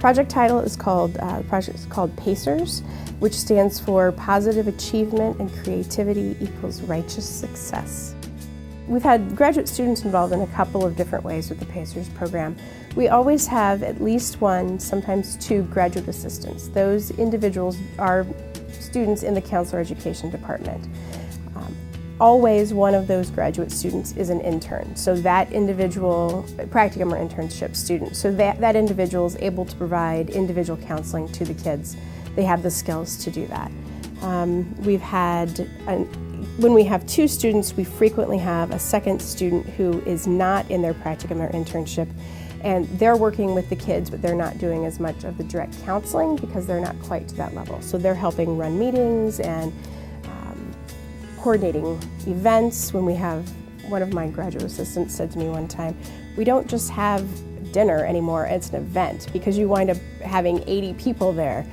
project title is called, the project is called PACERS, which stands for Positive Achievement and Creativity Equals Righteous Success. We've had graduate students involved in a couple of different ways with the PACERS program. We always have at least one, sometimes two graduate assistants. Those individuals are students in the counselor education department. Always one of those graduate students is an intern. So that individual, practicum or internship student, so that individual is able to provide individual counseling to the kids. They have the skills to do that. When we have two students, we frequently have a second student who is not in their practicum or internship, and they're working with the kids, but they're not doing as much of the direct counseling because they're not quite to that level. So they're helping run meetings and coordinating events. When we have, one of my graduate assistants said to me one time, we don't just have dinner anymore, it's an event, because you wind up having 80 people there.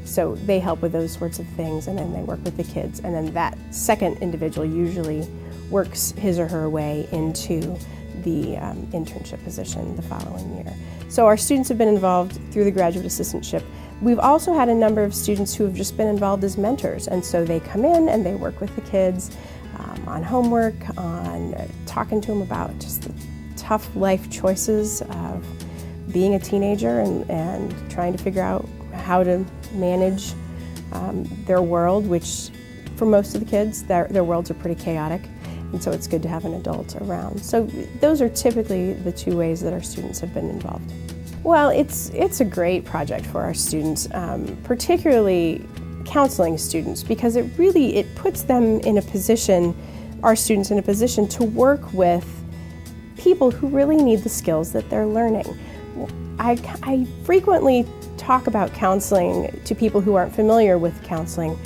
So they help with those sorts of things, and then they work with the kids, and then that second individual usually works his or her way into the internship position the following year. So our students have been involved through the graduate assistantship. We've also had a number of students who have just been involved as mentors, and so they come in and they work with the kids on homework, on talking to them about just the tough life choices of being a teenager and trying to figure out how to manage their world, which for most of the kids, their worlds are pretty chaotic, and so it's good to have an adult around. So those are typically the two ways that our students have been involved. Well, it's a great project for our students, particularly counseling students, because it puts them in a position, our students in a position to work with people who really need the skills that they're learning. I frequently talk about counseling to people who aren't familiar with counseling.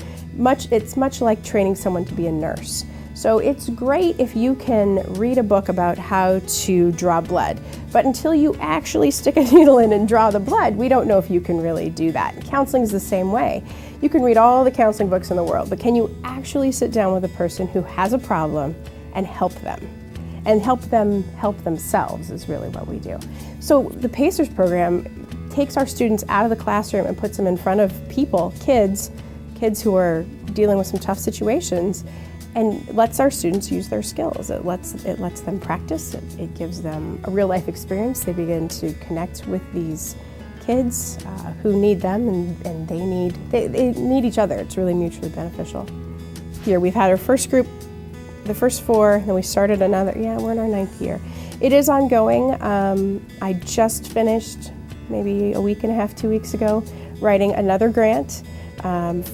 It's much like training someone to be a nurse. So it's great if you can read a book about how to draw blood, but until you actually stick a needle in and draw the blood, we don't know if you can really do that. Counseling is the same way. You can read all the counseling books in the world, but can you actually sit down with a person who has a problem and help them? And help them help themselves is really what we do. So the PACERS program takes our students out of the classroom and puts them in front of people, kids who are dealing with some tough situations, and lets our students use their skills. It lets them practice. It gives them a real life experience. They begin to connect with these kids who need them, and they need each other. It's really mutually beneficial. Here we've had our first group, the first 4, then we started another. Yeah, we're in our 9th year. It is ongoing. I just finished maybe a week and a half, 2 weeks ago, writing another grant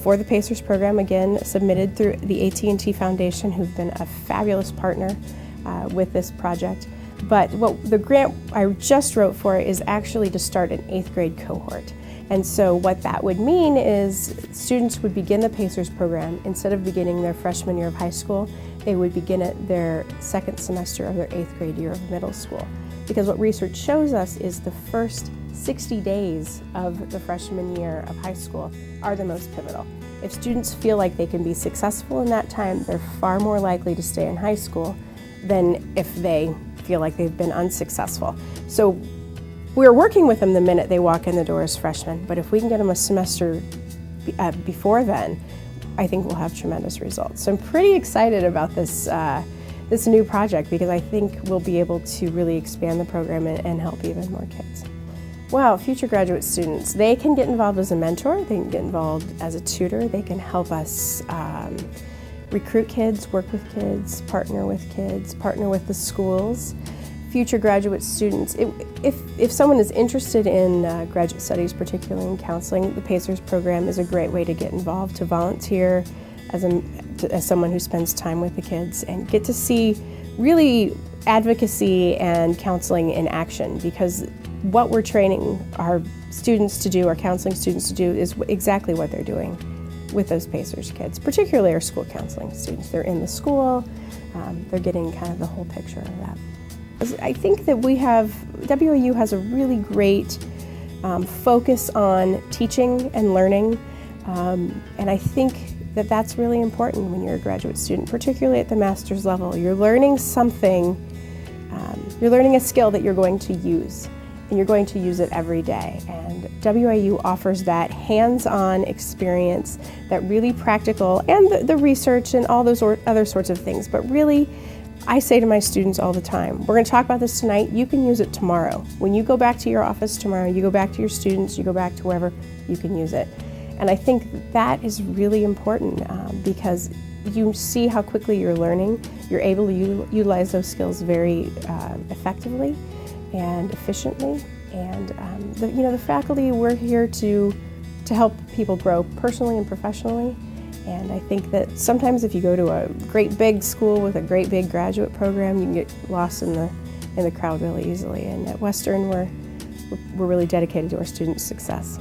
for the PACERS program, again submitted through the AT&T Foundation, who've been a fabulous partner with this project. But what the grant I just wrote for is actually to start an 8th grade cohort. And so what that would mean is students would begin the PACERS program, instead of beginning their freshman year of high school, they would begin at their 2nd semester of their 8th grade year of middle school. Because what research shows us is the first 60 days of the freshman year of high school are the most pivotal. If students feel like they can be successful in that time, they're far more likely to stay in high school than if they feel like they've been unsuccessful. So we're working with them the minute they walk in the door as freshmen, but if we can get them a semester before then, I think we'll have tremendous results. So I'm pretty excited about this new project, because I think we'll be able to really expand the program and help even more kids. Wow, future graduate students, they can get involved as a mentor, they can get involved as a tutor, they can help us recruit kids, work with kids, partner with the schools. Future graduate students, if someone is interested in graduate studies, particularly in counseling, the PACERS program is a great way to get involved, to volunteer as someone who spends time with the kids and get to see really advocacy and counseling in action, because what we're training our students to do, our counseling students to do, is exactly what they're doing with those PACERS kids, particularly our school counseling students. They're in the school, they're getting kind of the whole picture of that. I think that WIU has a really great focus on teaching and learning, and I think that that's really important when you're a graduate student, particularly at the master's level. You're learning something, you're learning a skill that you're going to use and you're going to use it every day. And WIU offers that hands-on experience, that really practical, and the research and all those other sorts of things. But really, I say to my students all the time, we're going to talk about this tonight, you can use it tomorrow. When you go back to your office tomorrow, you go back to your students, you go back to wherever, you can use it. And I think that is really important because you see how quickly you're learning. You're able to utilize those skills very effectively and efficiently. And the faculty, we're here to help people grow personally and professionally. And I think that sometimes if you go to a great big school with a great big graduate program, you can get lost in the crowd really easily. And at Western, we're really dedicated to our students' success.